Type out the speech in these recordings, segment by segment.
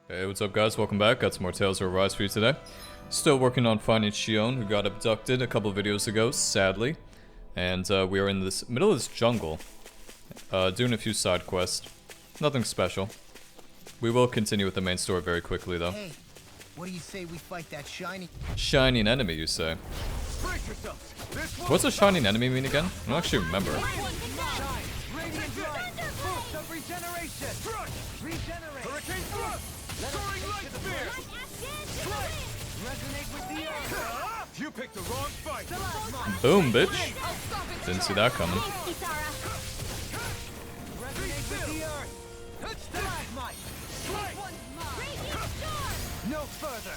Hey, what's up guys? Welcome back. Got some more Tales of Arise for you today. Still working on finding Shion, who got abducted a couple of videos ago, sadly. And we are in this middle of this jungle, doing a few side quests. Nothing special. We will continue with the main story very quickly though. Hey, what do you say we fight that Shining enemy, you say? What's a shining enemy mean again? I don't actually remember. You picked the wrong fight. Boom, bitch. Didn't see that coming. No further.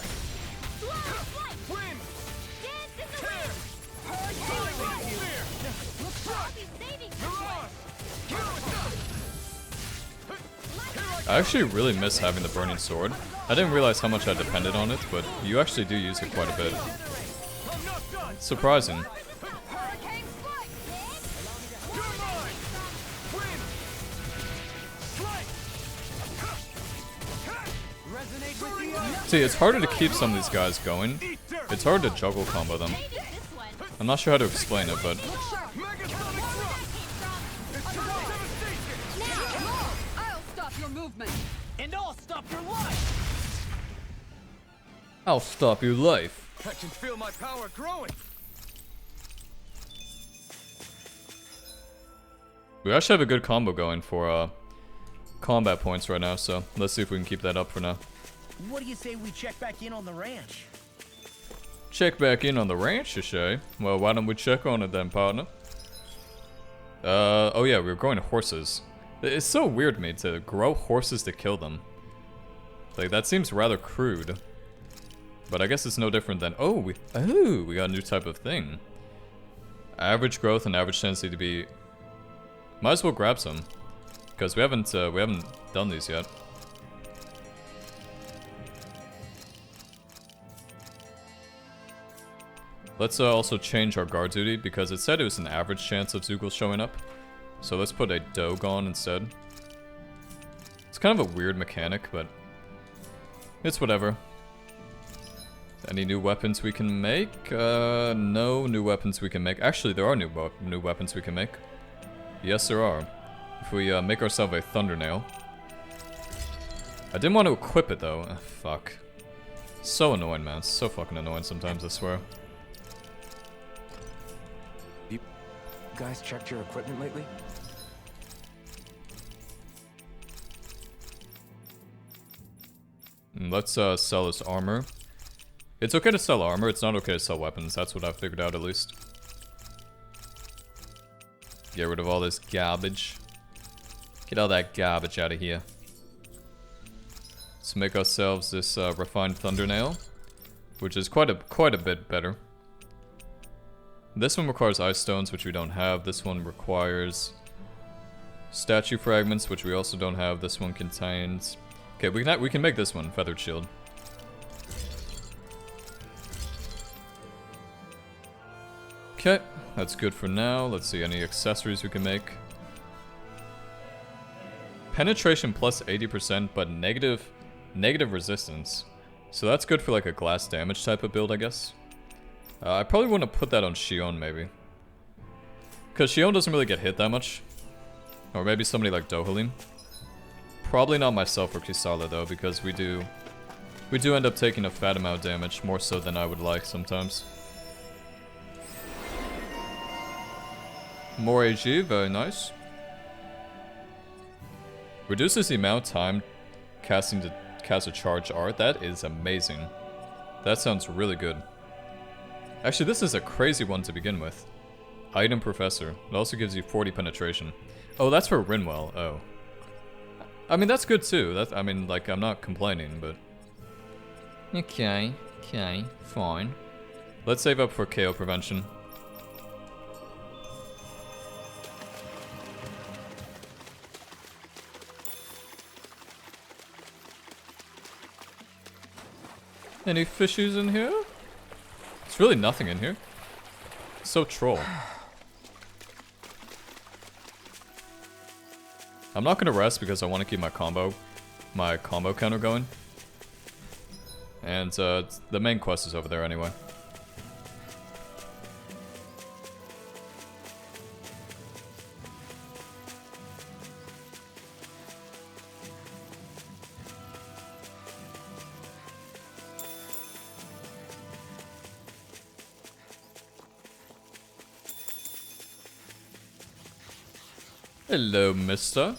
I actually really miss having the burning sword. I didn't realize how much I depended on it, but you actually do use it quite a bit. Surprising. See, it's harder to keep some of these guys going. It's hard to juggle combo them. I'm not sure how to explain it, but... And I'll stop your life. I'll stop your life. I can feel my power growing. We actually have a good combo going for combat points right now, so let's see if we can keep that up for now. What do you say we check back in on the ranch? Check back in on the ranch, you say? Well, why don't we check on it then, partner? Oh yeah, we were growing horses. It's so weird to me to grow horses to kill them. Like, that seems rather crude. But I guess it's no different than... Oh, we got a new type of thing. Average growth and average tendency to be... Might as well grab some. Because we haven't done these yet. Let's also change our guard duty, because it said it was an average chance of Zeugles showing up. So let's put a Dogon instead. It's kind of a weird mechanic, but it's whatever. Any new weapons we can make? No new weapons we can make. Actually, there are new weapons we can make. Yes, there are. If we make ourselves a Thunder Nail. I didn't want to equip it though. Fuck. So annoying, man. So fucking annoying sometimes, I swear. You guys checked your equipment lately? Let's sell this armor. It's okay to sell armor, it's not okay to sell weapons. That's what I've figured out at least. Get rid of all this garbage. Get all that garbage out of here. Let's make ourselves this refined thunder nail, which is quite a bit better. This one requires ice stones, which we don't have. This one requires statue fragments, which we also don't have. This one contains... Okay, we can make this one, feathered shield. Okay, that's good for now. Let's see any accessories we can make. Penetration plus 80%, but negative resistance. So that's good for like a glass damage type of build, I guess. I probably want to put that on Shion, maybe. Because Shion doesn't really get hit that much. Or maybe somebody like Dohalim. Probably not myself or Kisala though, because we do end up taking a fat amount of damage, more so than I would like sometimes. More AG, very nice. Reduces the amount of time casting to cast a charge art. That is amazing. That sounds really good. Actually, this is a crazy one to begin with. Item Professor. It also gives you 40 penetration. Oh, that's for Rinwell. Oh. I mean, that's good too. I mean, like, I'm not complaining, but... Okay, fine. Let's save up for KO prevention. Any fishies in here? There's really nothing in here. It's so troll. I'm not gonna rest because I want to keep my combo counter going. And the main quest is over there anyway. Hello, mister.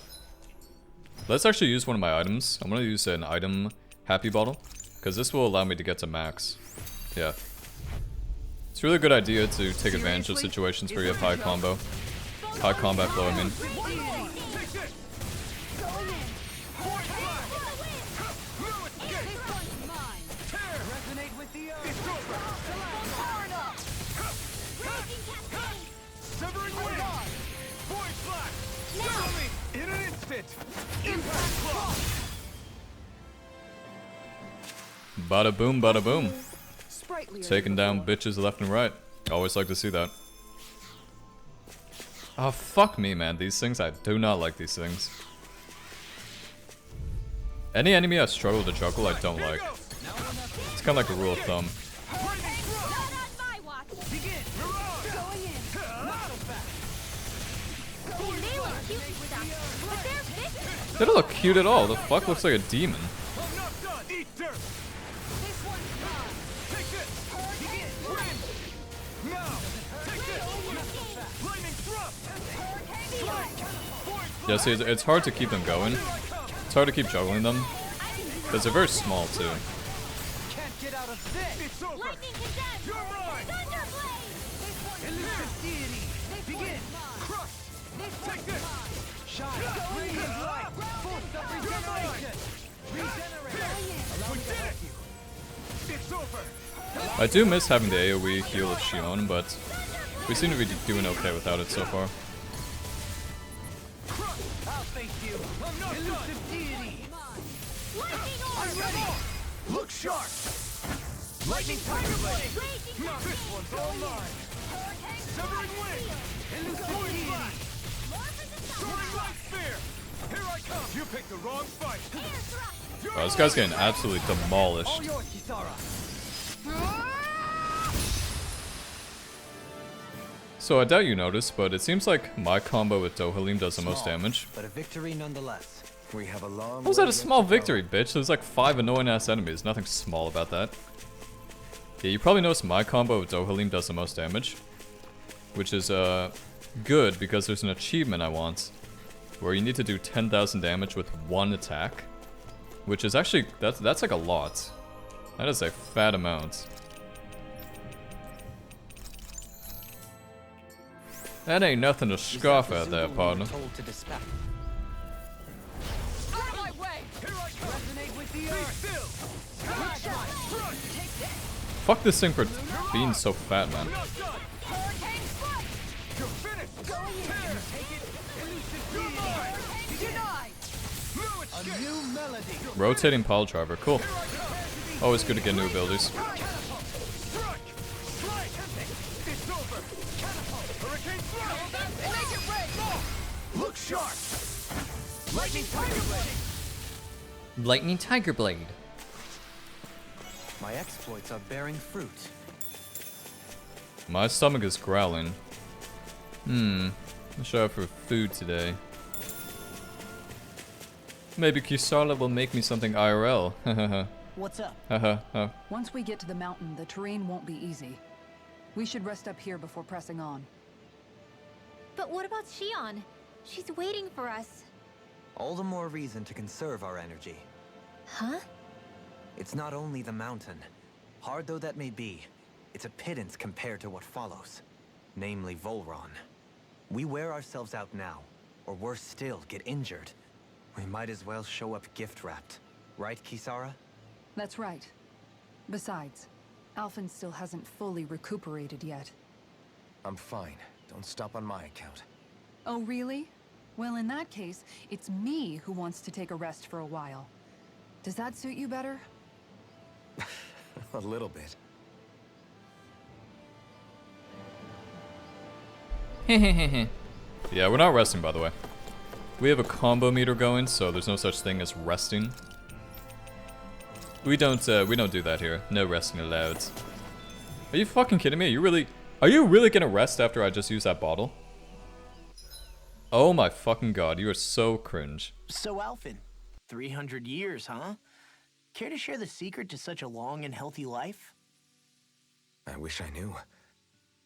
Let's actually use one of my items. I'm gonna use an item happy bottle, because this will allow me to get to max. Yeah. It's a really good idea to take advantage of situations where you have high combo. High combat flow, I mean. Bada boom, bada boom. Taking down bitches left and right. Always like to see that. Oh, fuck me, man. These things, I do not like these things. Any enemy I struggle to juggle, I don't like. It's kind of like a rule of thumb. They don't look cute at all. The fuck looks like a demon. Yeah, see, it's hard to keep them going. It's hard to keep juggling them. Because they're very small, too. I do miss having the AoE heal of Shion, but we seem to be doing okay without it so far. Look sharp! Lightning Tiger Blade! This one's all mine! Severing Wing! Elusive Flash! Soaring Light Spear! Here I come! You picked the wrong fight! Oh, this guy's getting absolutely demolished. All yours, Kisara. So I doubt you noticed, but it seems like my combo with Dohalim does the most damage. But a victory nonetheless. We have a long How was that a small victory, bitch? There's like 5 annoying ass enemies. Nothing small about that. Yeah, you probably noticed my combo with Dohalim does the most damage. Which is good because there's an achievement I want. Where you need to do 10,000 damage with one attack. Which is actually, that's like a lot. That is a fat amount. That ain't nothing to scoff at there, partner. Fuck this thing for being so fat, man. Rotating pile driver, cool. Always good to get new abilities. Look sharp! Lightning Tiger Blade! Lightning Tiger Blade. My exploits are bearing fruit. My stomach is growling. I should have for food today. Maybe Kisarla will make me something IRL. What's up? Once we get to the mountain, the terrain won't be easy. We should rest up here before pressing on. But what about Shion? She's waiting for us. All the more reason to conserve our energy. Huh? It's not only the mountain. Hard though that may be, it's a pittance compared to what follows. Namely Volron. We wear ourselves out now, or worse still, get injured. We might as well show up gift-wrapped. Right, Kisara? That's right. Besides, Alphen still hasn't fully recuperated yet. I'm fine. Don't stop on my account. Oh, really? Well, in that case, it's me who wants to take a rest for a while. Does that suit you better? A little bit. Yeah, we're not resting, by the way. We have a combo meter going, so there's no such thing as resting. We don't do that here. No resting allowed. Are you fucking kidding me? Are you really gonna rest after I just used that bottle? Oh my fucking god, you are so cringe. So, Alphen, 300 years, huh? Care to share the secret to such a long and healthy life? I wish I knew.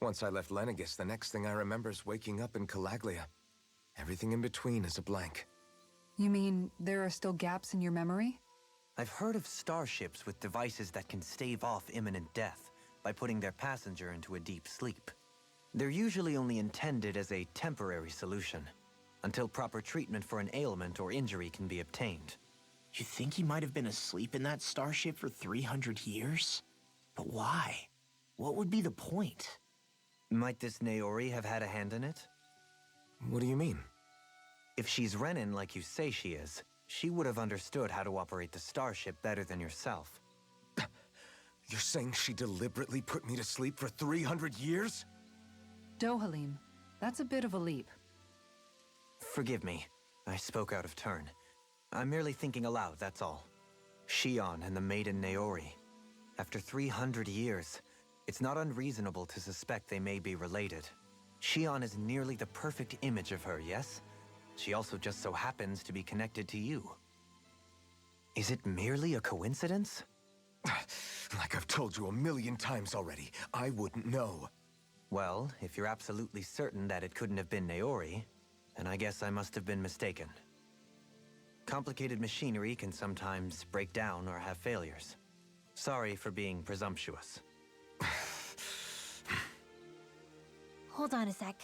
Once I left Lenegis, the next thing I remember is waking up in Calaglia. Everything in between is a blank. You mean there are still gaps in your memory? I've heard of starships with devices that can stave off imminent death by putting their passenger into a deep sleep. They're usually only intended as a temporary solution, until proper treatment for an ailment or injury can be obtained. You think he might have been asleep in that starship for 300 years? But why? What would be the point? Might this Naori have had a hand in it? What do you mean? If she's Renin like you say she is, she would have understood how to operate the starship better than yourself. You're saying she deliberately put me to sleep for 300 years? Dohalim, that's a bit of a leap. Forgive me, I spoke out of turn. I'm merely thinking aloud, that's all. Shion and the maiden Naori. After 300 years, it's not unreasonable to suspect they may be related. Shion is nearly the perfect image of her, yes? She also just so happens to be connected to you. Is it merely a coincidence? Like I've told you 1,000,000 times already, I wouldn't know. Well, if you're absolutely certain that it couldn't have been Naori, then I guess I must have been mistaken. Complicated machinery can sometimes break down or have failures. Sorry for being presumptuous. Hold on a sec.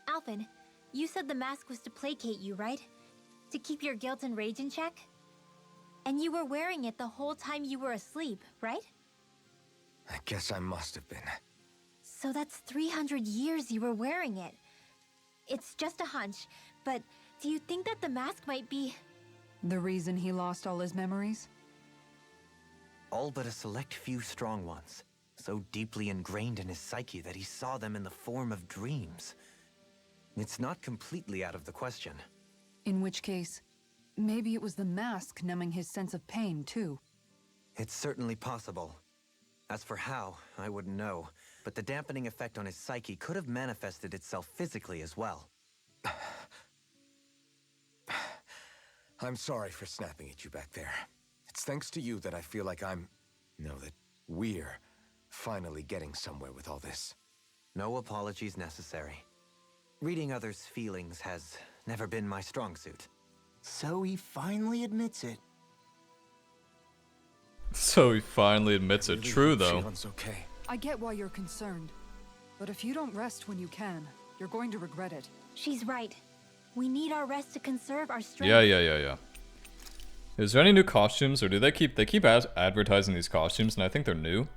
Alphen, you said the mask was to placate you, right? To keep your guilt and rage in check? And you were wearing it the whole time you were asleep, right? I guess I must have been. So that's 300 years you were wearing it. It's just a hunch, but do you think that the mask might be... The reason he lost all his memories? All but a select few strong ones, so deeply ingrained in his psyche that he saw them in the form of dreams. It's not completely out of the question. In which case, maybe it was the mask numbing his sense of pain, too. It's certainly possible. As for how, I wouldn't know, but the dampening effect on his psyche could have manifested itself physically as well. I'm sorry for snapping at you back there. It's thanks to you that I feel like that we're finally getting somewhere with all this. No apologies necessary. Reading others' feelings has never been my strong suit. So he finally admits it. So he finally admits it. Really True hope though. Shion's okay. I get why you're concerned. But if you don't rest when you can, you're going to regret it. She's right. We need our rest to conserve our strength. Yeah. Is there any new costumes, or do they keep advertising these costumes, and I think they're new?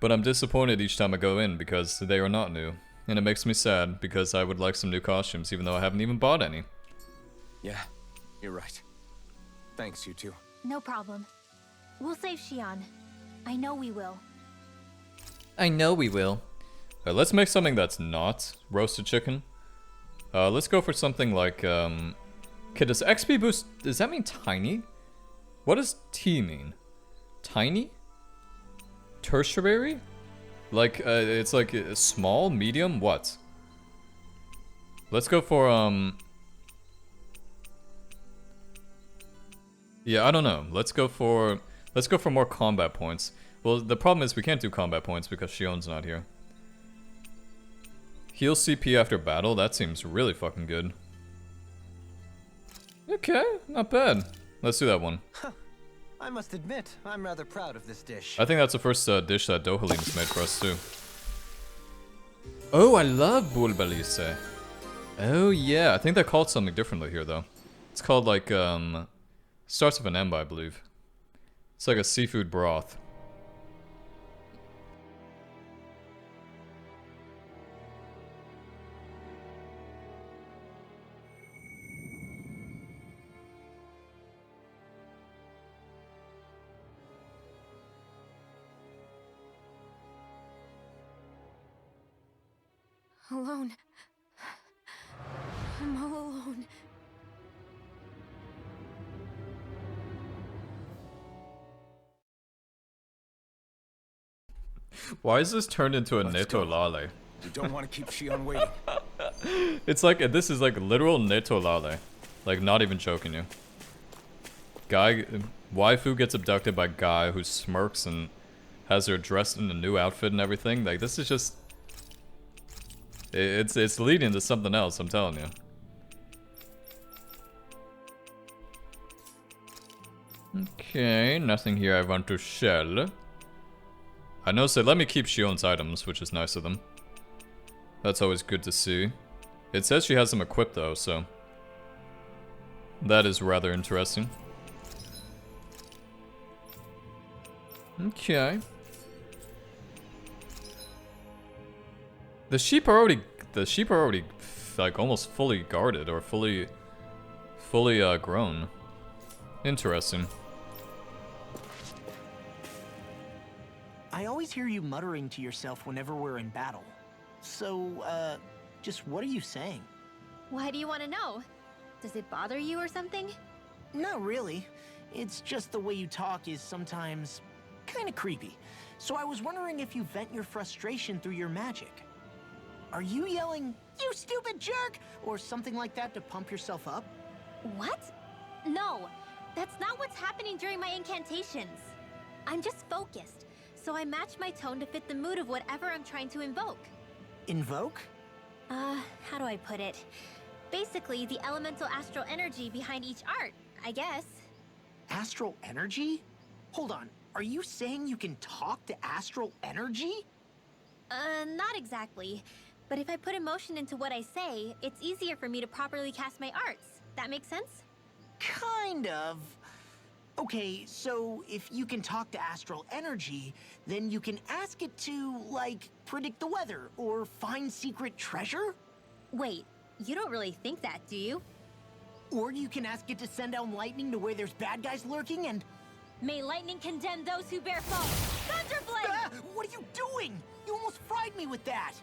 But I'm disappointed each time I go in because they are not new. And it makes me sad because I would like some new costumes even though I haven't even bought any. Yeah, you're right. Thanks, you two. No problem. We'll save Shion. I know we will. I know we will. Let's make something that's not roasted chicken. Let's go for something like, okay, does XP boost, does that mean tiny? What does T mean? Tiny? Tertiary? Like, it's like small, medium, what? Let's go for, yeah, I don't know. Let's go for more combat points. Well, the problem is we can't do combat points because Shion's not here. Heal CP after battle? That seems really fucking good. Okay, not bad. Let's do that one. I must admit, I'm rather proud of this dish. I think that's the first dish that Dohalim's made for us too. Oh, I love bulbalise. Oh yeah, I think they're called something differently here though. It's called like, starts with an M, I believe. It's like a seafood broth. Alone. I'm all alone. Why is this turned into a Let's go. Netolale? We don't want to keep Shion waiting. It's like, this is like literal Netolale. Like, not even joking you. Guy, waifu gets abducted by guy who smirks and has her dressed in a new outfit and everything. Like, this is just... It's leading to something else, I'm telling you. Okay, nothing here I want to sell. I know, so let me keep Shion's items, which is nice of them. That's always good to see. It says she has them equipped though, so... that is rather interesting. Okay. The sheep are already like almost fully guarded or fully grown. Interesting. I always hear you muttering to yourself whenever we're in battle. So, just what are you saying? Why do you want to know? Does it bother you or something? Not really. It's just the way you talk is sometimes kind of creepy. So I was wondering if you vent your frustration through your magic. Are you yelling, "You stupid jerk," or something like that to pump yourself up? What? No, that's not what's happening during my incantations. I'm just focused, so I match my tone to fit the mood of whatever I'm trying to invoke. Invoke? How do I put it? Basically, the elemental astral energy behind each art, I guess. Astral energy? Hold on, are you saying you can talk to astral energy? Not exactly. But if I put emotion into what I say, it's easier for me to properly cast my arts. That makes sense? Kind of. Okay, so if you can talk to astral energy, then you can ask it to, like, predict the weather or find secret treasure? Wait, you don't really think that, do you? Or you can ask it to send down lightning to where there's bad guys lurking and... May lightning condemn those who bear false. Thunderblade! Ah, what are you doing? You almost fried me with that!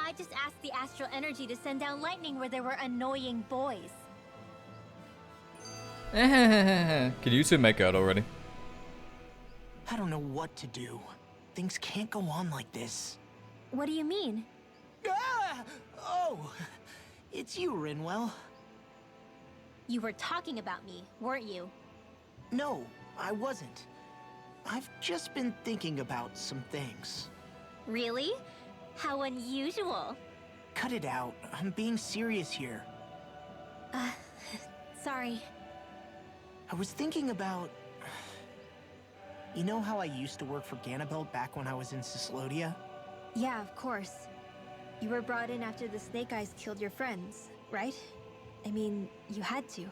I just asked the astral energy to send down lightning where there were annoying boys. Can you two make out already? I don't know what to do. Things can't go on like this. What do you mean? Ah! Oh, it's you, Rinwell. You were talking about me, weren't you? No, I wasn't. I've just been thinking about some things. Really? How unusual. Cut it out. I'm being serious here. Sorry. I was thinking about... You know how I used to work for GANATH back when I was in Cyslodia? Yeah, of course. You were brought in after the Snake Eyes killed your friends, right? I mean, you had to.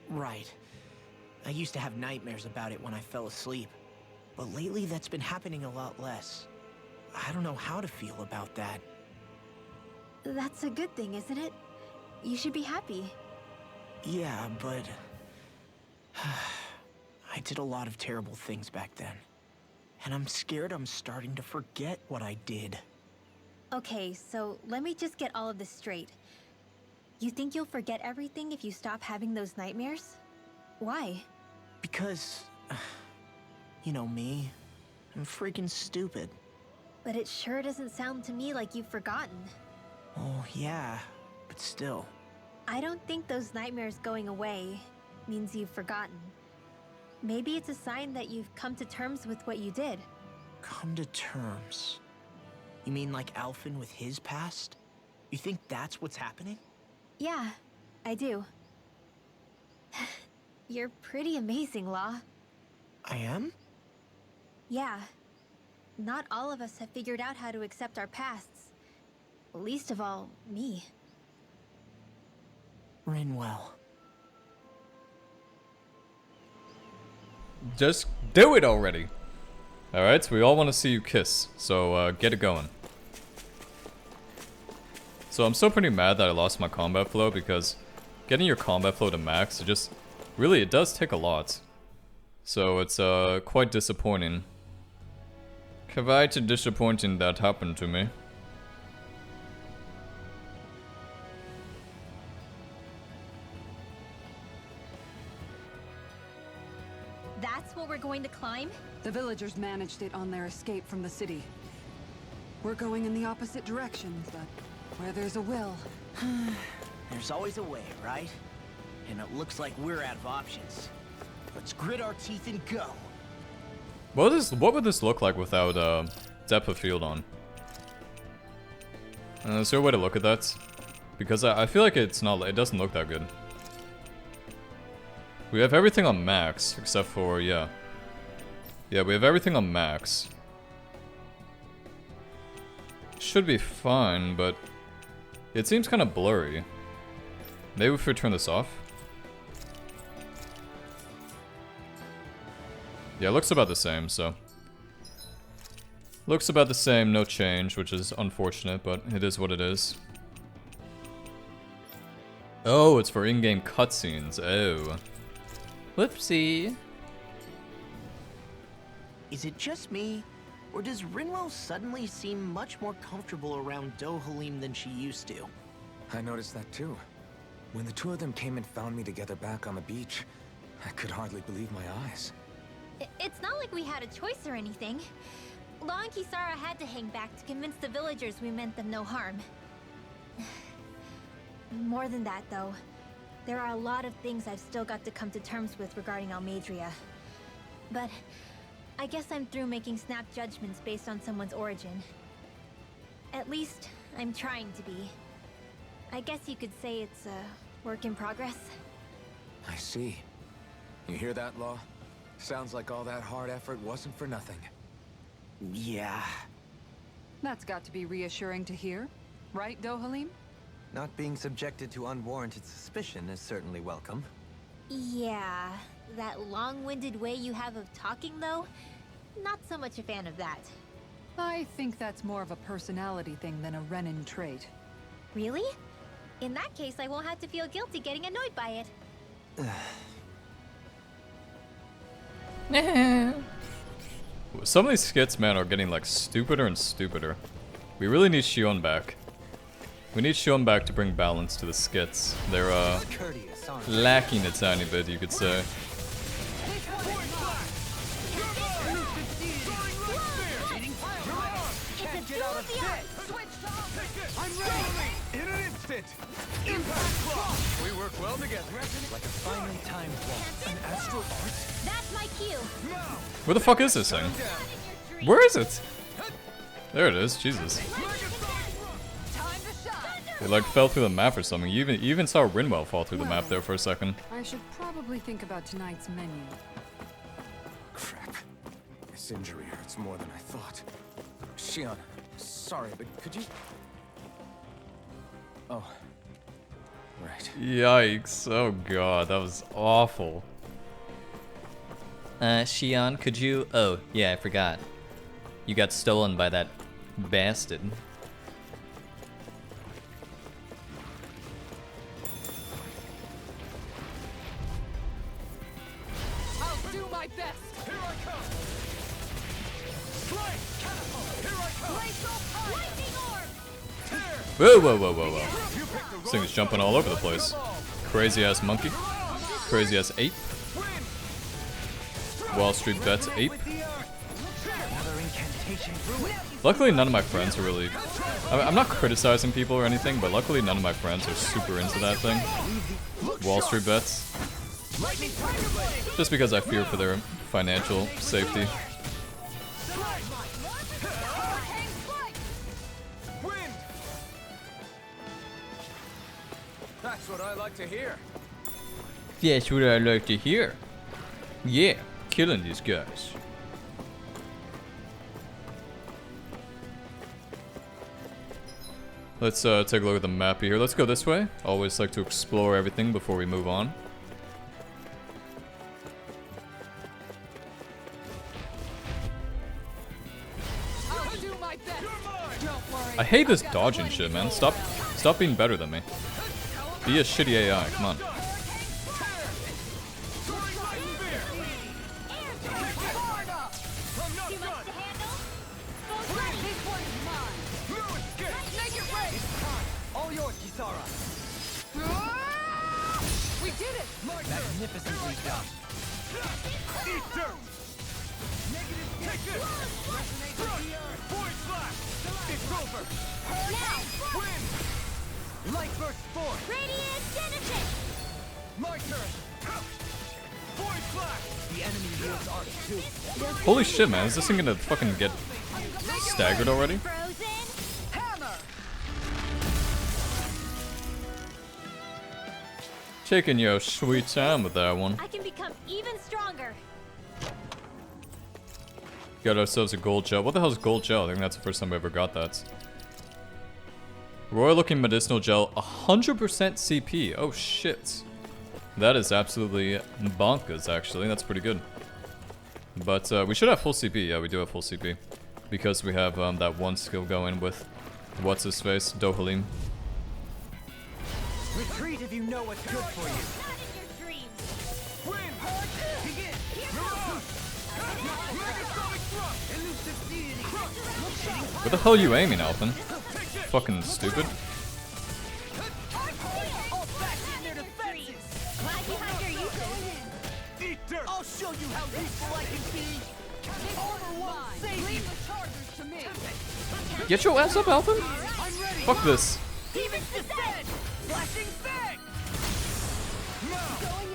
Right. I used to have nightmares about it when I fell asleep. But lately that's been happening a lot less. I don't know how to feel about that. That's a good thing, isn't it? You should be happy. Yeah, but... I did a lot of terrible things back then. And I'm scared I'm starting to forget what I did. Okay, so let me just get all of this straight. You think you'll forget everything if you stop having those nightmares? Why? Because... you know me. I'm freaking stupid. But it sure doesn't sound to me like you've forgotten. Oh, yeah. But still. I don't think those nightmares going away means you've forgotten. Maybe it's a sign that you've come to terms with what you did. Come to terms? You mean like Alphen with his past? You think that's what's happening? Yeah, I do. You're pretty amazing, Law. I am? Yeah. Not all of us have figured out how to accept our pasts. Least of all, me. Rinwell. Just do it already. Alright, so we all want to see you kiss. So, get it going. So I'm still pretty mad that I lost my combat flow because getting your combat flow to max, it just... really, it does take a lot. So it's, quite disappointing. Quite disappointing that happened to me. That's what we're going to climb? The villagers managed it on their escape from the city. We're going in the opposite directions, but where there's a will. There's always a way, right? And it looks like we're out of options. Let's grit our teeth and go. What would this look like without depth of field on? Is there a way to look at that? Because I feel like it doesn't look that good. We have everything on max, except for, yeah. Yeah, we have everything on max. Should be fine, but it seems kind of blurry. Maybe if we turn this off? Yeah, it looks about the same, so. Looks about the same, no change, which is unfortunate, but it is what it is. Oh, it's for in-game cutscenes. Oh. Whoopsie. Is it just me? Or does Rinwell suddenly seem much more comfortable around Dohalim than she used to? I noticed that too. When the two of them came and found me together back on the beach, I could hardly believe my eyes. It's not like we had a choice or anything. Law and Kisara had to hang back to convince the villagers we meant them no harm. More than that, though. There are a lot of things I've still got to come to terms with regarding Almeidria. But I guess I'm through making snap judgments based on someone's origin. At least, I'm trying to be. I guess you could say it's a work in progress. I see. You hear that, Law? Sounds like all that hard effort wasn't for nothing. Yeah. That's got to be reassuring to hear, right, Dohalim? Not being subjected to unwarranted suspicion is certainly welcome. Yeah, that long-winded way you have of talking, though, not so much a fan of that. I think that's more of a personality thing than a Renin trait. Really? In that case, I won't have to feel guilty getting annoyed by it. Some of these skits, man, are getting like stupider and stupider. We really need Shion back. We need Shion back to bring balance to the skits. They're lacking a tiny bit, you could say. I'm ready! In an instant! Impact block! We work well together. Like a finely timed waltz. An astral art? That's my cue. Where the fuck is this thing? Where is it? There it is, Jesus. It like fell through the map or something. You even saw Rinwell fall through the map there for a second. I should probably think about tonight's menu. Crap. This injury hurts more than I thought. Shion, sorry, but could you... Oh. Right. Yikes. Oh god, that was awful. Shion, could you... Oh, yeah, I forgot. You got stolen by that bastard. I'll do my best! Here I come! Strike! Catapult! Here I come! Lightning orb! Whoa, whoa, whoa, whoa, whoa. This thing is jumping all over the place. Crazy ass monkey. Crazy ass ape. Wall Street Bets ape. Luckily, none of my friends are really... I'm not criticizing people or anything, but luckily none of my friends are super into that thing. Wall Street Bets. Just because I fear for their financial safety. That's what I like to hear. That's what I like to hear. Yeah, killing these guys. Let's take a look at the map here. Let's go this way. Always like to explore everything before we move on. I'll do my best! Don't worry. I hate this dodging shit, man. Stop being better than me. Be a shitty AI, come on. All yours, Kisara! We did it! Magnificently done. Eat dirt! Negative take this! Resonate with the earth! Void slash! It's over. Now! Win. Light burst forth. Radiant Genesis! My turn. Void flash. The enemy wields arc too. Holy shit, man. Is this thing gonna fucking get staggered already? Frozen! Hammer. Taking your sweet time with that one. I can become even stronger. Got ourselves a gold gel. What the hell is gold gel? I think that's the first time I ever got that. Royal looking medicinal gel, 100% CP. Oh shit. That is absolutely bonkers, actually. That's pretty good. But we should have full CP. Yeah, we do have full CP. Because we have that one skill going with what's his face? Dohalim. Retreat if you know what's good for you. Not in your dreams. Win. Begin. Megasonic thrust. Elusive deity. Where the hell are you aiming, Alpin? Fucking stupid. All back in their defenses. Lag behind your use. Eat dirt. I'll show you how useful I can be. Armor won't save you. Leave the chargers to me. Get your ass up, Alpin! I'm ready. Fuck this. Demon's descent. Flashing fang. Now. Going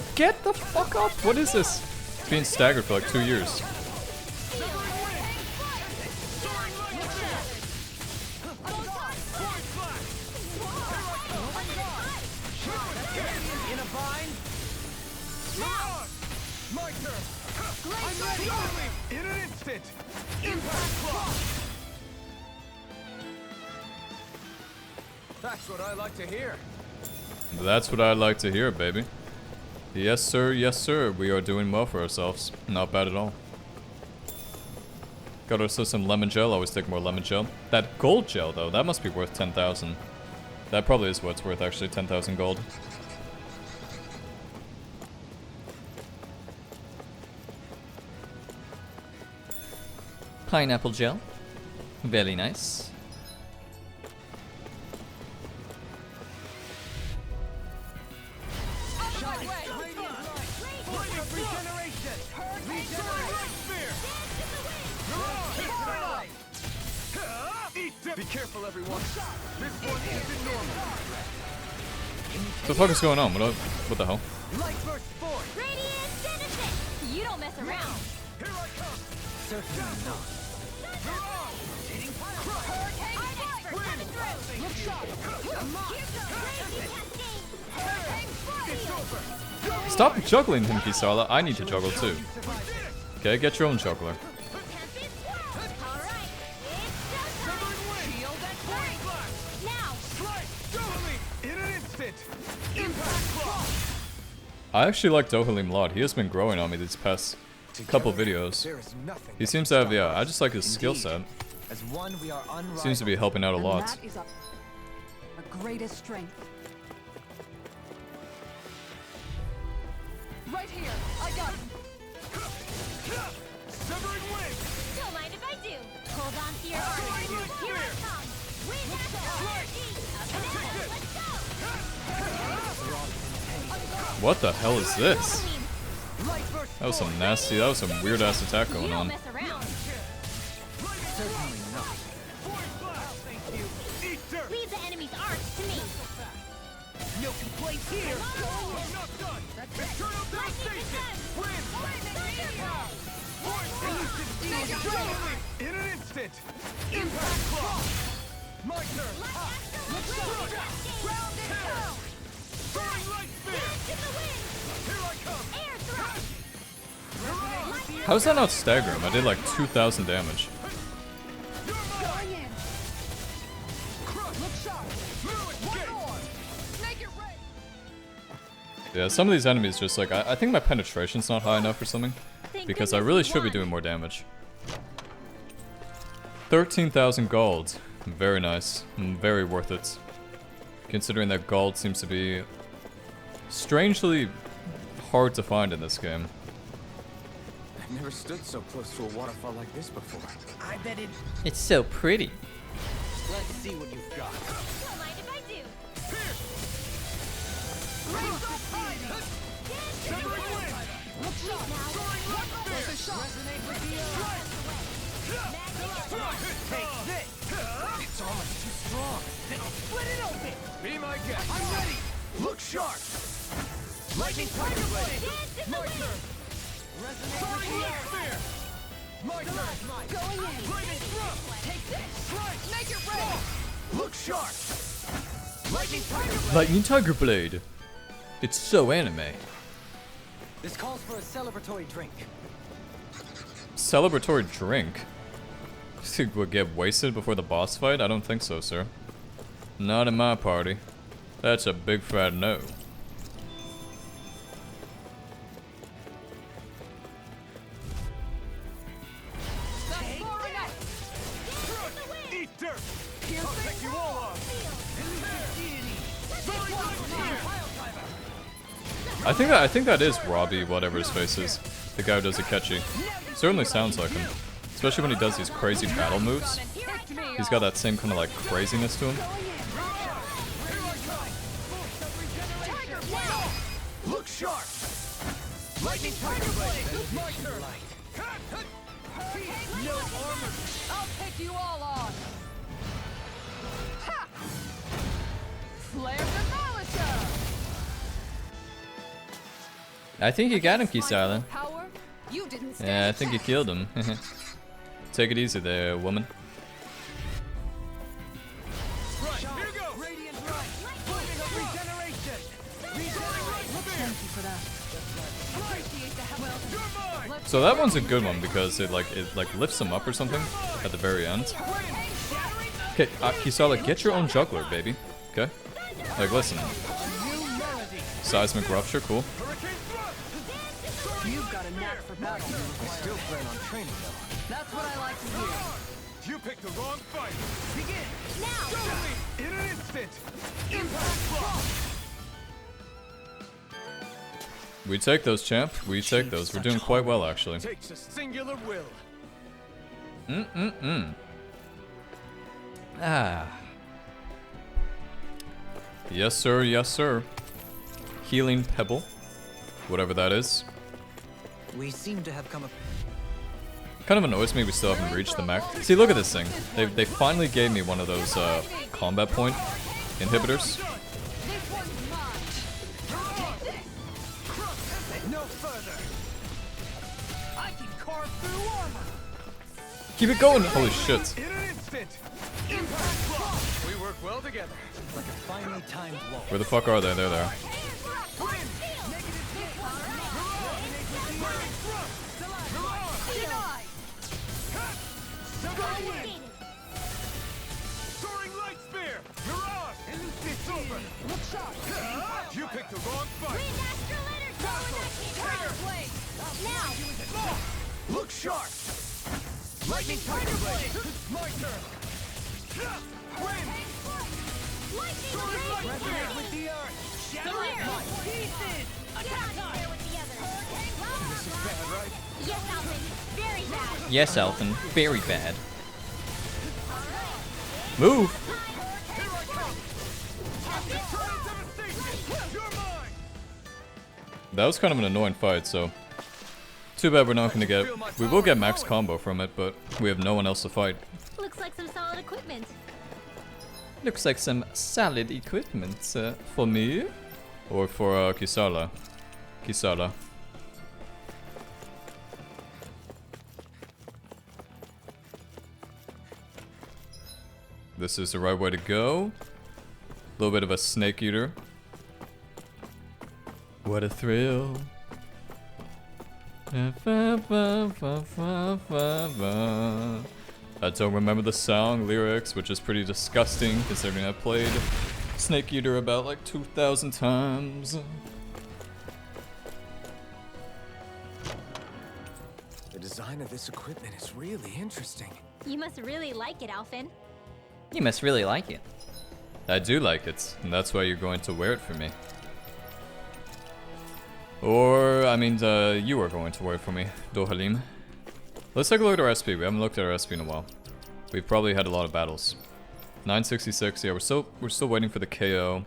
in. Get the fuck up! What is this? It's being staggered for like 2 years. In a bind. My turn. I'm ready. In an instant. Impact clock. That's what I like to hear. That's what I like to hear, baby. Yes, sir. Yes, sir. We are doing well for ourselves. Not bad at all. Got ourselves some lemon gel. Always take more lemon gel. That gold gel, though, that must be worth 10,000. That probably is what's worth, actually. 10,000 gold. Pineapple gel. Very nice. Be careful, everyone. This one isn't normal. What the fuck is going on? What the hell? Light burst forth. Radiant Genesis! You don't mess around. Here I come. Certainly not. Hurricane expert coming through. Look sharp. It's over. Stop juggling him, Kisala. I need to juggle too. Okay, get your own juggler. Alright, it's showtime. Shield and point flash. Now, Strike. Doubling. In an instant. Impact clock. I actually like Dohalim a lot. He has been growing on me these past couple videos. There is nothing He that seems can to have, stop yeah, us. I just like his skill Indeed. set. As one, we are unrivaled. Seems to be helping out a And lot. that is our greatest strength. Right here. I got him. Severing wind. don't mind if I do. Hold on to your armor. Here I come. Wind after energy. Up and in. Let's go. What the hell is this? Light burst. That was some nasty, that was some weird ass attack You going don't on. mess around. Certainly not. Void flash. Thank you. Eat dirt. Leave the enemy's arcs to me. No complaints here. I'm not done. Eternal devastation. Wind. Void elusive deity. Doubling. In an instant. Impact clock. My turn. Let's go. Ground and pound. Burning light spear. In the wind. Here I come. Air thrust. How does that not stagger him? I did like 2,000 damage. Going in. Look sharp. One more. Make it rain. Yeah, some of these enemies just like, I think my penetration's not high enough or something. Thank Because I goodness really we should be won. doing more damage. 13,000 gold. Very nice. Very worth it. Considering that gold seems to be strangely hard to find in this game. I've never stood so close to a waterfall like this before. I bet it. It's so pretty. Let's see what you've got. Don't mind if I do. Severing wind. Look sharp now. Resonate with the Magnet. Take this. Lightning Tiger Blade! My turn! Soaring Light Spear! My turn! Going in. Lightning Thrust! Take this. Slice! Make it rain. Look sharp! Lightning Tiger Blade! Lightning Tiger Blade. It's so anime. This calls for a celebratory drink. Celebratory drink? Would get wasted before the boss fight? I don't think so, sir. Not in my party. That's a big fat no. Eat dirt! I'll take you all off! Soaring Light Spear! I think that is Robbie, whatever his face is. The guy who does Akechi. Certainly sounds like him. Especially when he does these crazy battle moves. He's got that same kind of like craziness to him. Look sharp! Lightning Tiger Blade! My turn! No armor! I'll take you all on. Ha! Flare Demolisher. I think you got him, Kisarla. Power. You didn't stand Yeah, I a think you chance. killed him. Take it easy there, woman. Right, here goes! Radiant Right! Lightning of Regeneration! Regeneration! Thank you for that. Appreciate the help. Well, You're mine! So that one's a good one because it like lifts him up or something at the very end. Okay, Kisarla, get your own juggler, baby. Okay? Like, listen. Seismic Rupture, cool. Hurricane Thrust! you've got a knack for battle. I still plan on training though. That's what I like to hear. You picked the wrong fight! Begin! Now! Show me! In an instant! Impact Block! We take those, champ. We take those. We're doing quite well, actually. Takes a singular will. Ah. Yes, sir. Yes, sir. Healing Pebble. Whatever that is. We seem to have come up. Kind of annoys me we still haven't reached the max. See, look at this thing. They finally gave me one of those combat point inhibitors. This one's mine. No further! I can carve through armor! Keep it going! Holy shit. In an instant! Impact Block! We work well together. Like a finely timed wall. Where the fuck are they? There they are. Soaring Light Spear! Mirage! It's over! Look sharp! You picked the wrong fight! Now! Look sharp! Lightning Tiger Blade! My turn! Win! Soaring Light Spear! With the earth! This is bad, right? Yes, Alvin. Very bad. Yes, Elfin. Very bad. Move! Here I come! Eternal Devastation! You're mine! That was kind of an annoying fight, so... Too bad we're not gonna get... We will get max combo from it, but we have no one else to fight. Looks like some solid equipment. Looks like some solid equipment. For me? Or for Kisarla? Kisarla. This is the right way to go. A little bit of a snake eater. What a thrill. I don't remember the song lyrics, which is pretty disgusting considering I played Snake Eater about like 2,000 times. The design of this equipment is really interesting. You must really like it, Alvin. You must really like it. I do like it, and that's why you're going to wear it for me. Or, I mean, you are going to wear it for me, Dohalim. Let's take a look at our SP. We haven't looked at our SP in a while. We've probably had a lot of battles. 966, yeah, we're still waiting for the KO.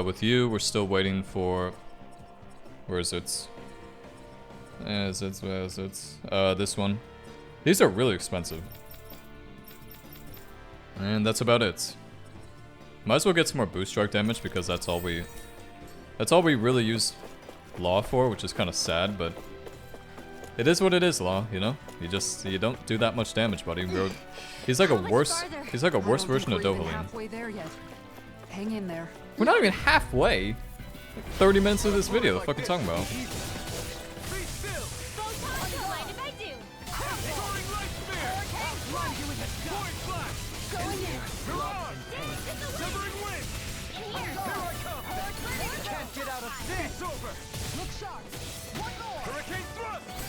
With you, we're still waiting for... Where is it? Where is it? This one. These are really expensive. And that's about it. Might as well get some more boost strike damage because that's all we That's all we really use Law for, which is kind of sad, but it is what it is, Law, you know? You don't do that much damage, buddy. He's like a worse version of Dohalim. Halfway there yet. Hang in there. We're not even halfway. Like 30 minutes of this video, the fuck are you talking about?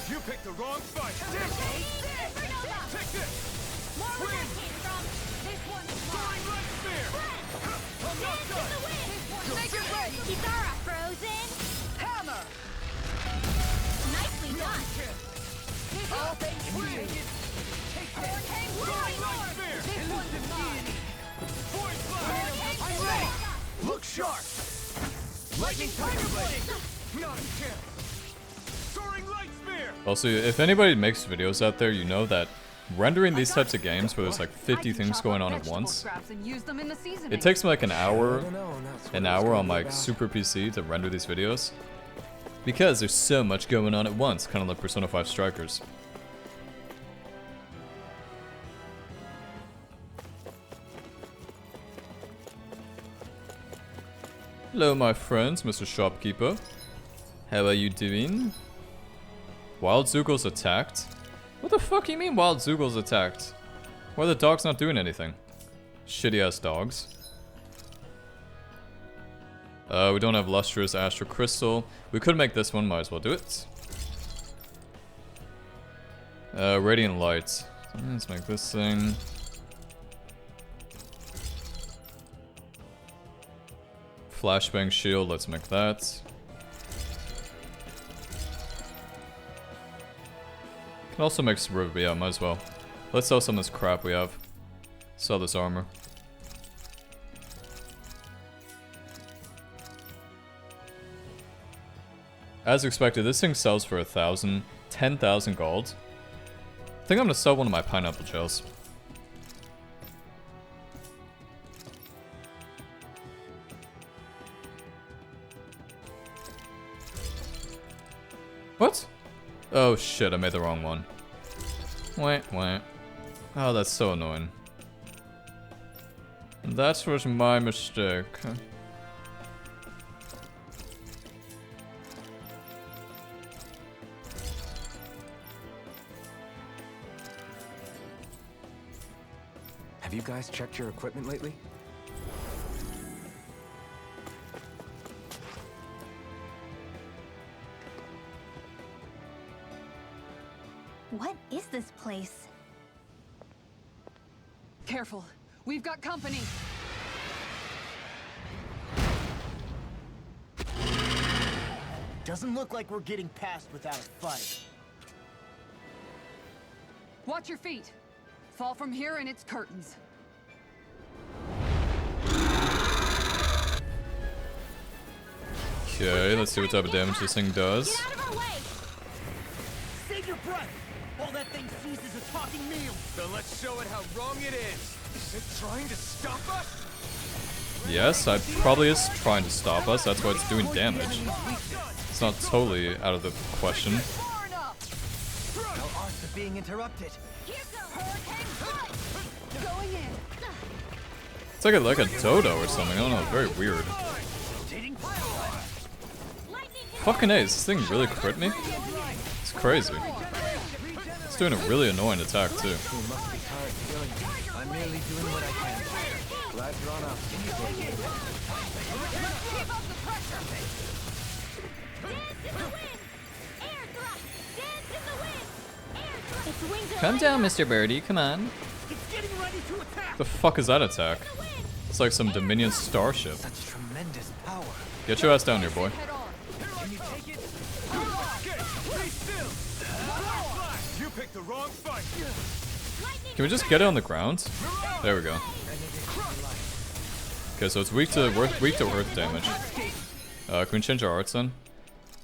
You picked the wrong fight. Take this. More where that came from. This one's mine. Right spear. I'm not done. Make it ready. Kitara frozen. Hammer. Nicely done. All things free. Take this. Right spear. This one's mine. Voice blast. I'm ready. Look sharp. Lightning tiger blade. Not a chance. Soaring light spear. Also, if anybody makes videos out there, you know that rendering these types of games where there's like 50 things going on at once, it takes me like an hour on my super PC to render these videos. Because there's so much going on at once, kind of like Persona 5 Strikers. Hello my friends, Mr. Shopkeeper. How are you doing? Wild Zugal's attacked? What the fuck do you mean Wild Zugal's attacked? Why are the dogs not doing anything? Shitty ass dogs. We don't have Lustrous Astral Crystal. We could make this one, might as well do it. Radiant Light. Let's make this thing. Flashbang Shield, let's make that. Can also make some River, yeah, might as well. Let's sell some of this crap we have. Sell this armor. As expected, this thing sells for 1,000, 10,000 gold. I think I'm gonna sell one of my pineapple gels. What? Oh shit, I made the wrong one. Wait. Oh, that's so annoying. That was my mistake. Have you guys checked your equipment lately? What is this place? Careful. We've got company. Doesn't look like we're getting past without a fight. Watch your feet. Fall from here and it's curtains. Okay, let's see what type of damage this thing does. Get out of our way! Save your breath! All that thing sees is a talking meal! Then let's show it how wrong it is! Is it trying to stop us? Yes, it probably is trying to stop us, that's why it's doing damage. It's not totally out of the question. Our arts are being interrupted. Here goes hurricane strike! Going in! It's like a dodo or something, I don't know, very weird. Fucking A, is this thing really crit me? It's crazy. It's doing a really annoying attack too. You must be tired of killing me. I'm merely doing what I can. Glad you're on up. Keep up the pressure! Dance in the wind! Air thrust! Dance in the wind! Air thrust! Its wings are Come down, Mr. Birdie, come on. It's getting ready to attack! The fuck is that attack? It's like some Dominion starship. Such tremendous power. Get your ass down here, boy. Can you take it? Stay still! You picked the wrong fight! Can we just get it on the ground? There we go. Okay, so it's weak to earth damage. Can we change our arts then?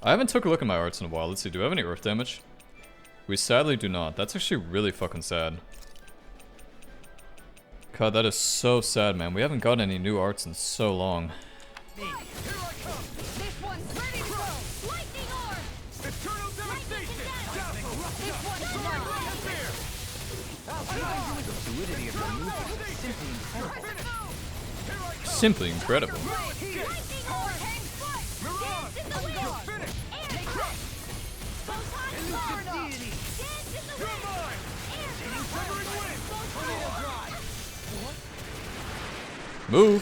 I haven't took a look at my arts in a while. Let's see, do we have any earth damage? We sadly do not. That's actually really fucking sad. God, that is so sad, man. We haven't gotten any new arts in so long. Here I come! fluidity of your movement is simply incredible. Simply incredible. Move.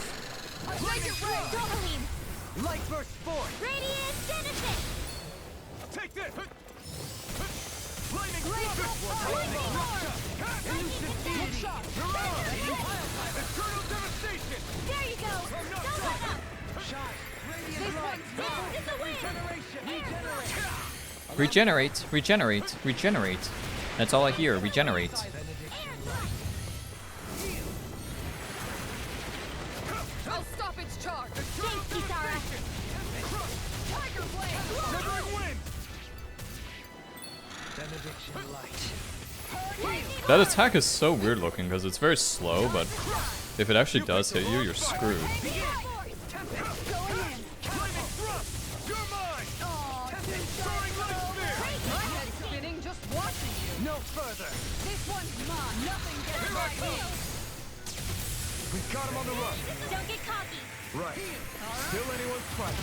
Light burst forth. Radiant Danishi. Take this. Lightning Elusive shot. Eternal devastation. There you go. Double up. Shot. Dance in the wind. Regenerate, regenerate, regenerate. That's all I hear, regenerate. I'll stop its charge. Thanks, Kisara. Tiger blade. Severing wind. Benediction light. That attack is so weird looking because it's very slow, but if it actually does hit you, you're screwed. Lightning thrust. You're mine. Soaring light spear. My head's spinning just watching you. No further. This one's mine. Nothing gets by me. We've got him on the run. Don't get cocky. Right. Still anyone's fight.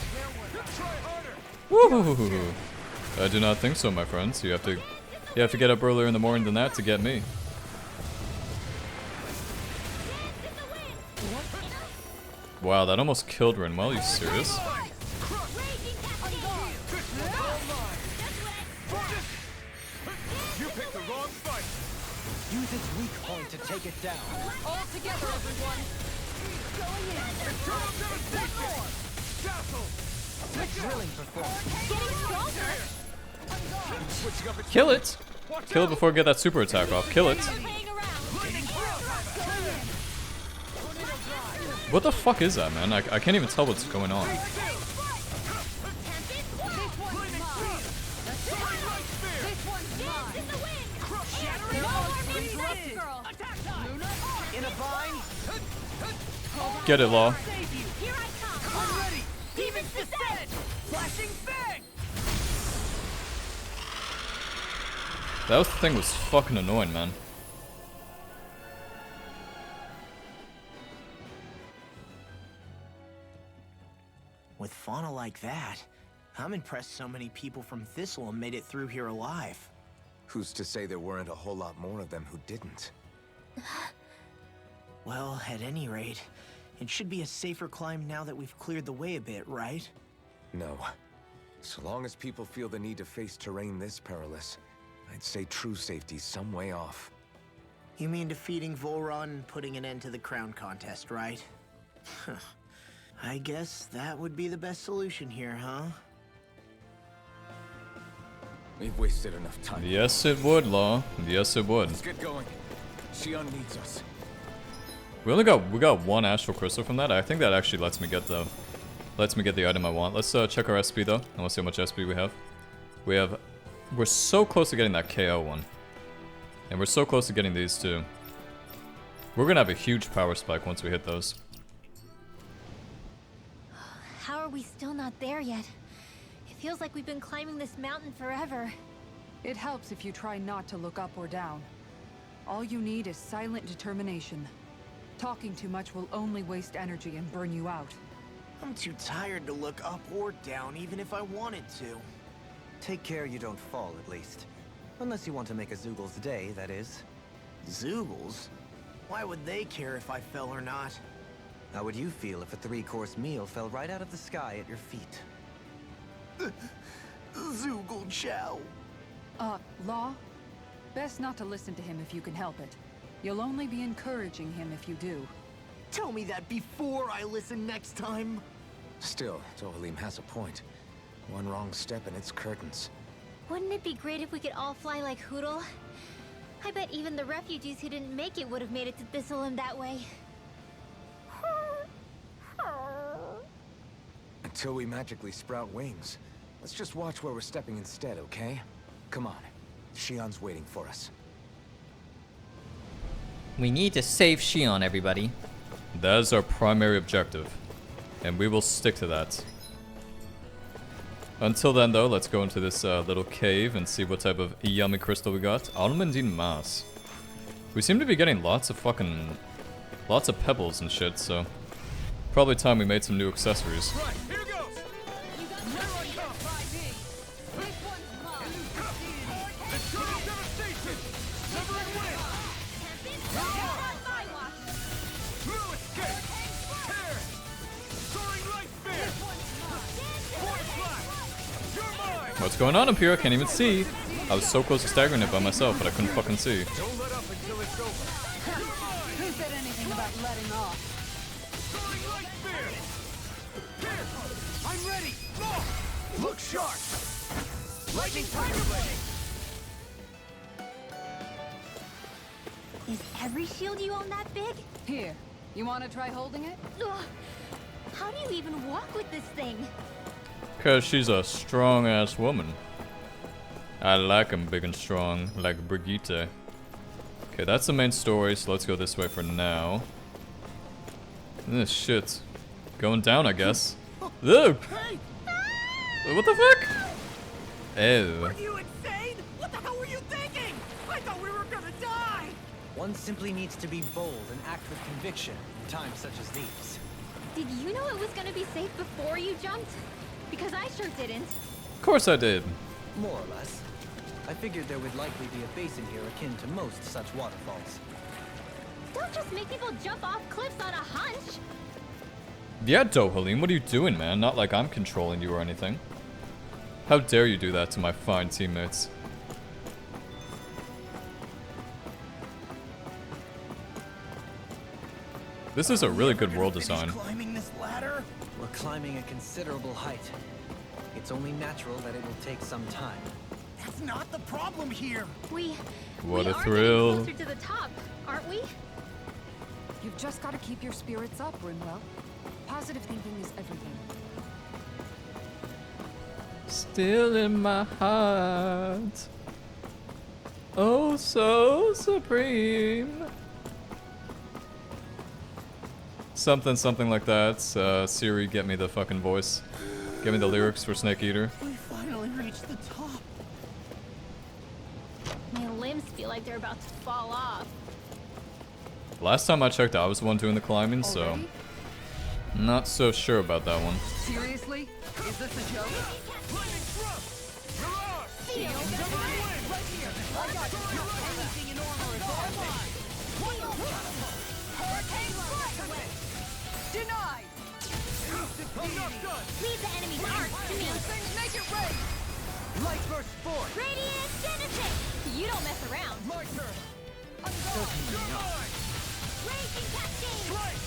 Try harder. Woo! I do not think so, my friends. You have to get up earlier in the morning than that to get me. Wow, that almost killed Renwell. Are you serious? You picked the wrong fight. Use its weak point to take it down. All together, everyone. Eternal devastation. Dazzle. Thrilling performance. Getting stronger. Switching up its Kill it! Kill it before we get that super attack off. Kill it. Playing around. What the fuck is that, man? I can't even tell what's going on. This one's mine. In a bind. Get it, Law. Here I come. I'm ready. Demons descend. Flashing fang. That thing was fucking annoying, man. With fauna like that, I'm impressed so many people from Thistleum made it through here alive. Who's to say there weren't a whole lot more of them who didn't? Well, at any rate, it should be a safer climb now that we've cleared the way a bit, right? No. So long as people feel the need to face terrain this perilous, I'd say true safety's some way off. You mean defeating Voron and putting an end to the crown contest, right? I guess that would be the best solution here, huh? We've wasted enough time. Yes, it would, Law. Yes, it would. Let's get going. Shion needs us. We got one astral crystal from that. I think that actually lets me get the item I want. Let's check our SP though. I want to see how much SP we have. We're so close to getting that KO one, and we're so close to getting these two. We're gonna have a huge power spike once we hit those. How are we still not there yet? It feels like we've been climbing this mountain forever. It helps if you try not to look up or down. All you need is silent determination. Talking too much will only waste energy and burn you out. I'm too tired to look up or down, even if I wanted to. Take care you don't fall, at least. Unless you want to make a Zoogel's day, that is. Zoogles? Why would they care if I fell or not? How would you feel if a 3-course meal fell right out of the sky at your feet? Zoogle chow. Law? Best not to listen to him if you can help it. You'll only be encouraging him if you do. Tell me that before I listen next time. Still, Dohalim has a point. One wrong step and it's curtains. Wouldn't it be great if we could all fly like Hootle? I bet even the refugees who didn't make it would have made it to Thistleum that way. Until we magically sprout wings, let's just watch where we're stepping instead, okay? Come on. Shion's waiting for us. We need to save Shion, everybody. That is our primary objective, and we will stick to that. Until then, though, let's go into this little cave and see what type of yummy crystal we got. Almondine Mass. We seem to be getting lots of pebbles and shit, so probably time we made some new accessories. Right, here goes! Here I come! Eternal devastation! Severing wind! Blue escape! Tear! Soaring light spear! Void flash! You're mine! What's going on up here? I can't even see. I was so close to staggering it by myself, but I couldn't fucking see. Don't let up until it's over. Who said anything about letting off? Soaring light spear! Here! I'm ready! Look sharp! Lightning tiger blade! Is every shield you own that big? Here, you want to try holding it? Ugh. How do you even walk with this thing? Cause she's a strong ass woman. I like 'em big and strong, like Brigitte. Okay, that's the main story, so let's go this way for now. This shit's going down, I guess. Ugh. Hey! What the fuck? Ew. Are you insane? What the hell were you thinking? I thought we were gonna die! One simply needs to be bold and act with conviction in times such as these. Did you know it was gonna be safe before you jumped? Because I sure didn't. Of course I did. More or less. I figured there would likely be a basin here akin to most such waterfalls. Don't just make people jump off cliffs on a hunch. Yeah, Dohalim, what are you doing, man? Not like I'm controlling you or anything. How dare you do that to my fine teammates? This is a really good world design. Climbing this ladder? We're climbing a considerable height. It's only natural that it will take some time. That's not the problem here. What we a are thrill. getting closer to the top, aren't we? You've just got to keep your spirits up, Rinwell. Positive thinking is everything. Still in my heart. Oh, so supreme. Something like that. Siri, get me the fucking voice. Get me the lyrics for Snake Eater. We finally reached the top. My limbs feel like they're about to fall off. Last time I checked, I was the one doing the climbing, so Already? not so sure about that one. Seriously? Is this a joke? Lightning thrust! Mirage! Severing wind! Right here. I got you. Anything in armor is all mine. Hurricane strike! Denied! I'm not done! Leave the enemy's arc to me. Things make it rain! Light burst forth! Radiant Genesis! You don't mess around. My turn! Certainly You're not. mine! Raging Cascade! Strike!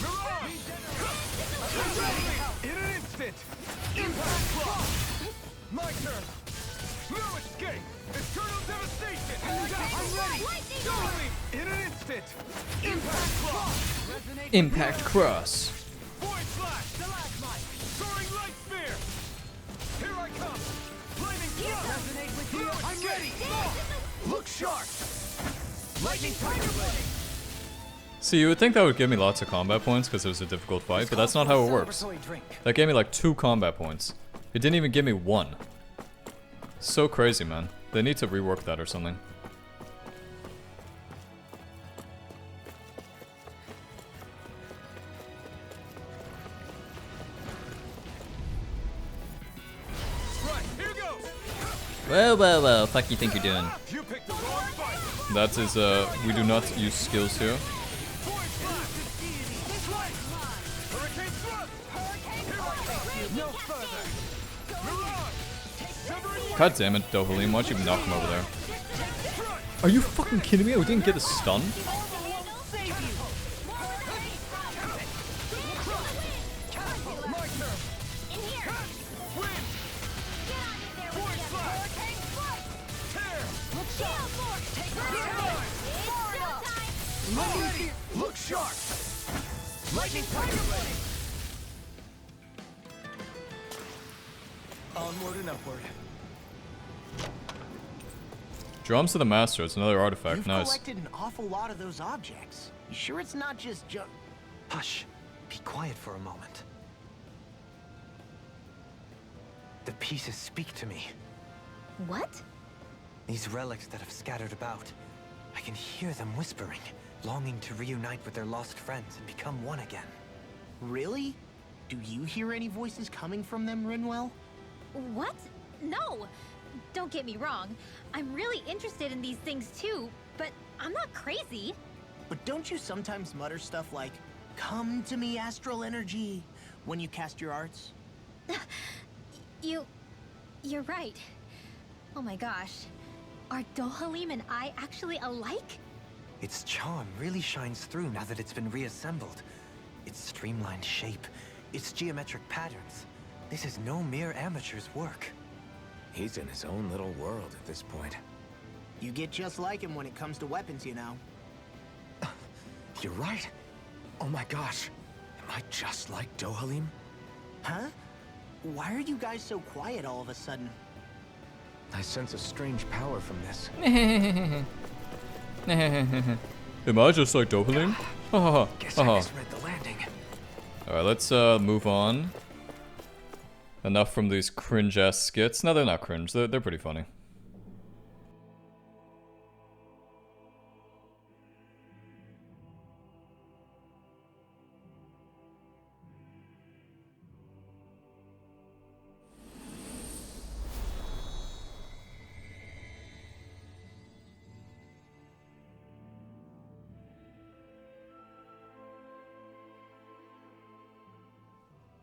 Mirage! I'm ready! In an instant! Impact block! My turn! Blue escape! Eternal devastation! I'm ready! Lightning Totally! In an instant! Impact block! Impact Cross. Void flash! Stalagmite! Soaring light spear! Here I come! Lightning thrust! Resonate with you. I'm ready! Look sharp! Lightning tiger blade! See, you would think that would give me lots of combat points because it was a difficult fight, but that's not how it works. Celebratory drink. That gave me like 2 combat points. It didn't even give me 1. So crazy, man. They need to rework that or something. Right, here goes! Whoa, fuck you think you're doing? You picked the wrong fight! That is, we do not use skills here. Void flash! This way! Hurricane thrust! Here I come! No further! Mirage! Severing wind! God damn it, Dohalim, why'd you knock him over there? Are you fucking kidding me? I didn't get a stun? My turn! In here! Wind! Get on in there Void with you! flash! Tear! Shield force! Take Time! It's Ready! Look sharp! Lightning tiger blade! Onward and upward. Drums of the Master, it's another artifact, You've nice. collected an awful lot of those objects. You sure it's not just Hush. Be quiet for a moment. The pieces speak to me. What? These relics that have scattered about I can hear them whispering, longing to reunite with their lost friends and become one again. Really? Do you hear any voices coming from them, Rinwell? What? No! Don't get me wrong. I'm really interested in these things too, but I'm not crazy. But don't you sometimes mutter stuff like, "Come to me, astral energy," when you cast your arts? You're right. Oh my gosh. Are Dohalim and I actually alike? Its charm really shines through now that it's been reassembled. Its streamlined shape, its geometric patterns. This is no mere amateur's work. He's in his own little world at this point. You get just like him when it comes to weapons, you know. You're right. Oh my gosh. Am I just like Dohalim? Huh? Why are you guys so quiet all of a sudden? I sense a strange power from this. Am I just like Dopalim? Guess I misread the landing. Alright, let's move on. Enough from these cringe-ass skits. No, they're not cringe. They're pretty funny.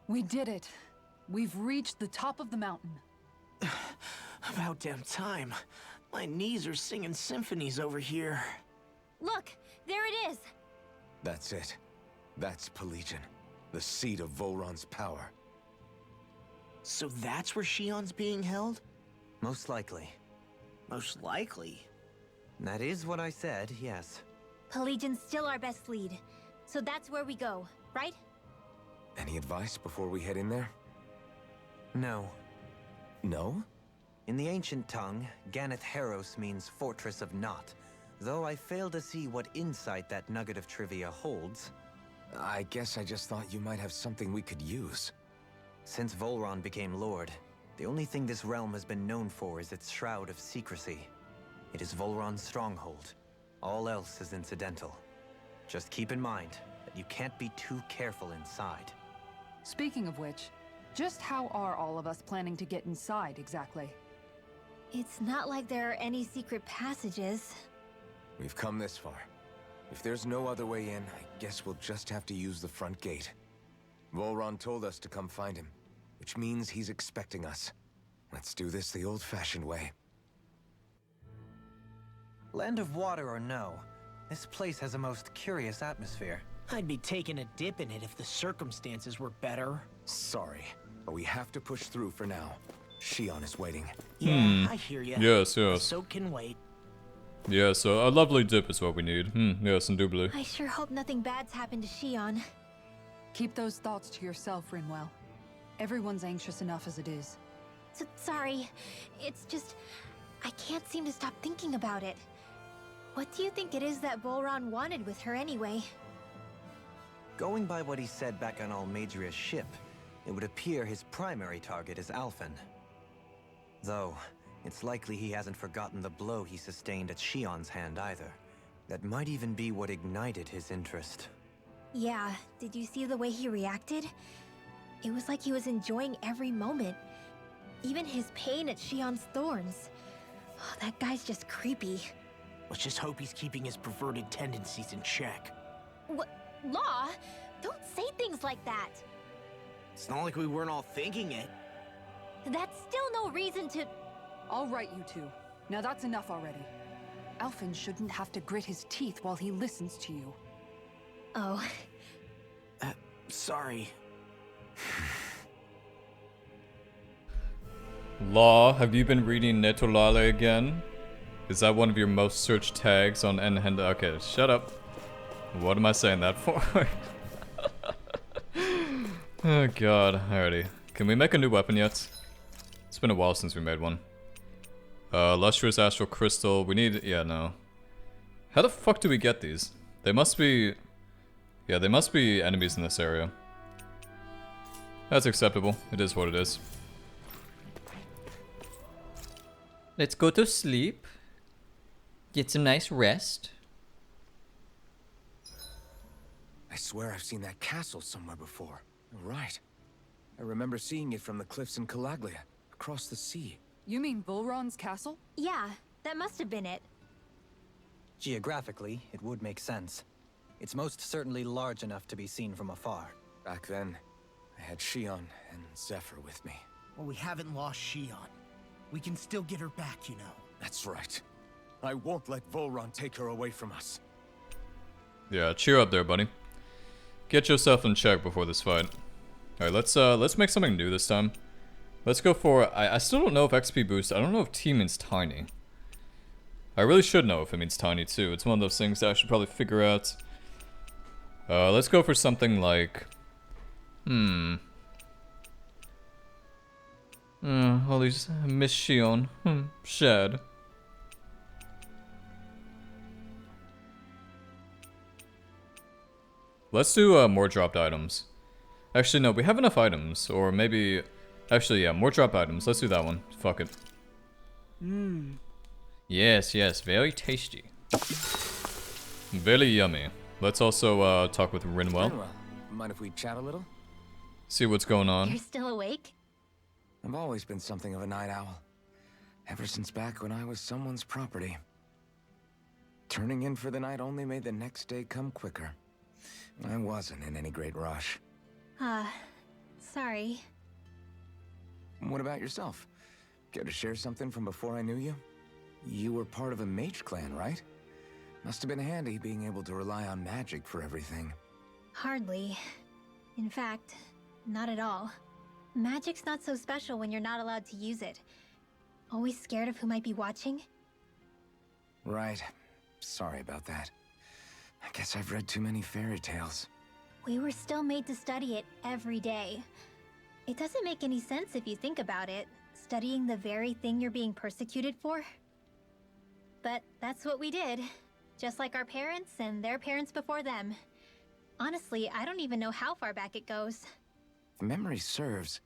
We did it. We've reached the top of the mountain. About damn time. My knees are singing symphonies over here. Look, there it is. That's it. That's Pelegion, the seat of Volron's power. So that's where Shion's being held? Most likely. Most likely. That is what I said, yes. Pelagian's still our best lead. So that's where we go, right? Any advice before we head in there? No. No? In the ancient tongue, GANATH HAROS means Fortress of Naught, though I fail to see what insight that nugget of trivia holds. I guess I just thought you might have something we could use. Since Volron became Lord, the only thing this realm has been known for is its shroud of secrecy. It is Volron's Stronghold. All else is incidental. Just keep in mind that you can't be too careful inside. Speaking of which, just how are all of us planning to get inside exactly? It's not like there are any secret passages. We've come this far. If there's no other way in, I guess we'll just have to use the front gate. Volron told us to come find him, which means he's expecting us. Let's do this the old-fashioned way. Land of water or no, this place has a most curious atmosphere. I'd be taking a dip in it if the circumstances were better. Sorry, but we have to push through for now. Shion is waiting. Yeah, I hear ya. Yes, yes. So can wait. Yeah, so a lovely dip is what we need. Yes, indubitably. I sure hope nothing bad's happened to Shion. Keep those thoughts to yourself, Rinwell. Everyone's anxious enough as it is. Sorry. It's just... I can't seem to stop thinking about it. What do you think it is that Volron wanted with her anyway? Going by what he said back on Almadria's ship, it would appear his primary target is Alphen. Though, it's likely he hasn't forgotten the blow he sustained at Shion's hand either. That might even be what ignited his interest. Yeah, did you see the way he reacted? It was like he was enjoying every moment. Even his pain at Shion's thorns. Oh, that guy's just creepy. Let's just hope he's keeping his perverted tendencies in check. What? Law? Don't say things like that. It's not like we weren't all thinking it. That's still no reason to... All right, you two. Now that's enough already. Alphen shouldn't have to grit his teeth while he listens to you. Oh. Sorry. Law, have you been reading Netolale again? Is that one of your most searched tags on Nhenda? Okay, shut up. What am I saying that for? Oh god, alrighty. Can we make a new weapon yet? It's been a while since we made one. Lustrous Astral Crystal, we need... yeah, no. How the fuck do we get these? They must be... yeah, they must be enemies in this area. That's acceptable. It is what it is. Let's go to sleep. Get some nice rest. I swear I've seen that castle somewhere before. Right. I remember seeing it from the cliffs in Calaglia, across the sea. You mean Volron's castle? Yeah, that must have been it. Geographically, it would make sense. It's most certainly large enough to be seen from afar. Back then, I had Shion and Zephyr with me. Well, we haven't lost Shion. We can still get her back, you know. That's right. I won't let Volron take her away from us. Yeah, cheer up there, buddy. Get yourself in check before this fight. Alright, let's make something new this time. Let's go for... I still don't know if XP boost... I don't know if T means tiny. I really should know if it means tiny, too. It's one of those things that I should probably figure out. Let's go for something like... all these... Miss Shion. Shed. Let's do more dropped items. Actually, no, we have enough items. Or maybe... Actually, yeah, more drop items. Let's do that one. Fuck it. Yes, yes, very tasty. Very yummy. Let's also talk with Rinwell. Rinwell, mind if we chat a little? See what's going on. You're still awake? I've always been something of a night owl. Ever since back when I was someone's property. Turning in for the night only made the next day come quicker. I wasn't in any great rush. Sorry. What about yourself? Care to share something from before I knew you? You were part of a mage clan, right? Must have been handy being able to rely on magic for everything. Hardly. In fact, not at all. Magic's not so special when you're not allowed to use it. Always scared of who might be watching? Right. Sorry about that. I guess I've read too many fairy tales. We were still made to study it every day. It doesn't make any sense if you think about it, studying the very thing you're being persecuted for. But that's what we did, just like our parents and their parents before them. Honestly, I don't even know how far back it goes. If memory serves,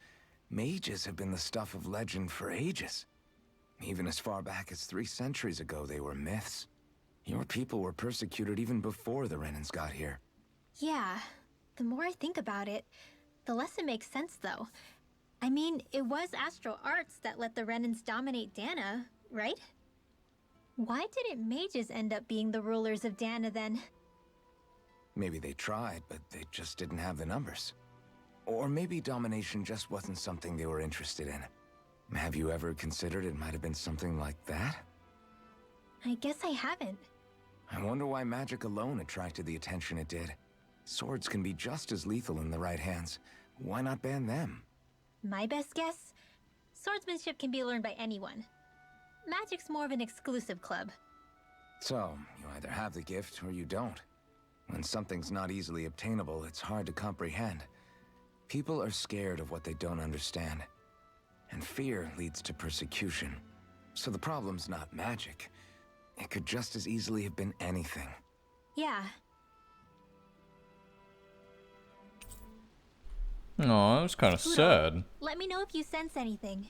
mages have been the stuff of legend for ages. Even as far back as 3 centuries ago, they were myths. Your people were persecuted even before the Renans got here. Yeah, the more I think about it, the less it makes sense though. I mean, it was astral arts that let the Renans dominate Dahna, right? Why didn't mages end up being the rulers of Dahna then? Maybe they tried, but they just didn't have the numbers. Or maybe domination just wasn't something they were interested in. Have you ever considered it might have been something like that? I guess I haven't. I wonder why magic alone attracted the attention it did. Swords can be just as lethal in the right hands. Why not ban them? My best guess? Swordsmanship can be learned by anyone. Magic's more of an exclusive club. So, you either have the gift or you don't. When something's not easily obtainable, it's hard to comprehend. People are scared of what they don't understand. And fear leads to persecution. So the problem's not magic. It could just as easily have been anything. Yeah. Aw, that was kind of sad. Let me know if you sense anything.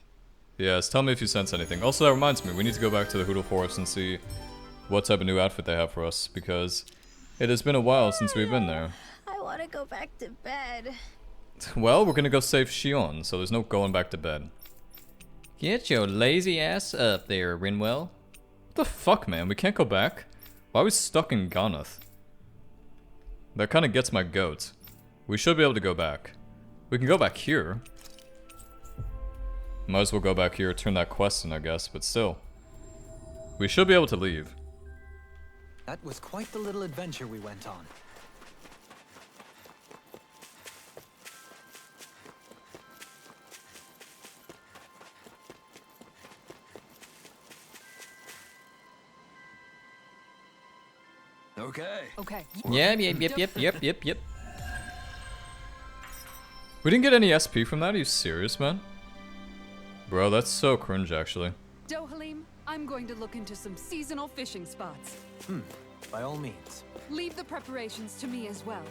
Yes, tell me if you sense anything. Also, that reminds me, we need to go back to the Hoodle Forest and see what type of new outfit they have for us, because it has been a while since we've been there. I want to go back to bed. Well, we're gonna go save Shion, so there's no going back to bed. Get your lazy ass up there, Rinwell. What the fuck, man? We can't go back? Why are we stuck in GANATH? That kind of gets my goat. We should be able to go back. We can go back here. Might as well go back here, turn that quest in, I guess, but still. We should be able to leave. That was quite the little adventure we went on. Okay. Yep. We didn't get any SP from that? Are you serious, man? Bro, that's so cringe, actually. Dohalim, I'm going to look into some seasonal fishing spots. By all means. Leave the preparations to me as well.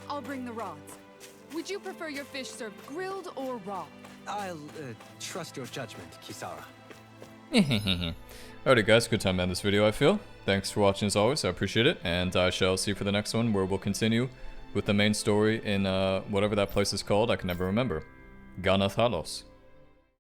I'll bring the rods. Would you prefer your fish served grilled or raw? I'll trust your judgment, Kisara. Alrighty guys, good time to end this video, I feel. Thanks for watching as always, I appreciate it, and I shall see you for the next one, where we'll continue with the main story in whatever that place is called, I can never remember. GANATH HAROS.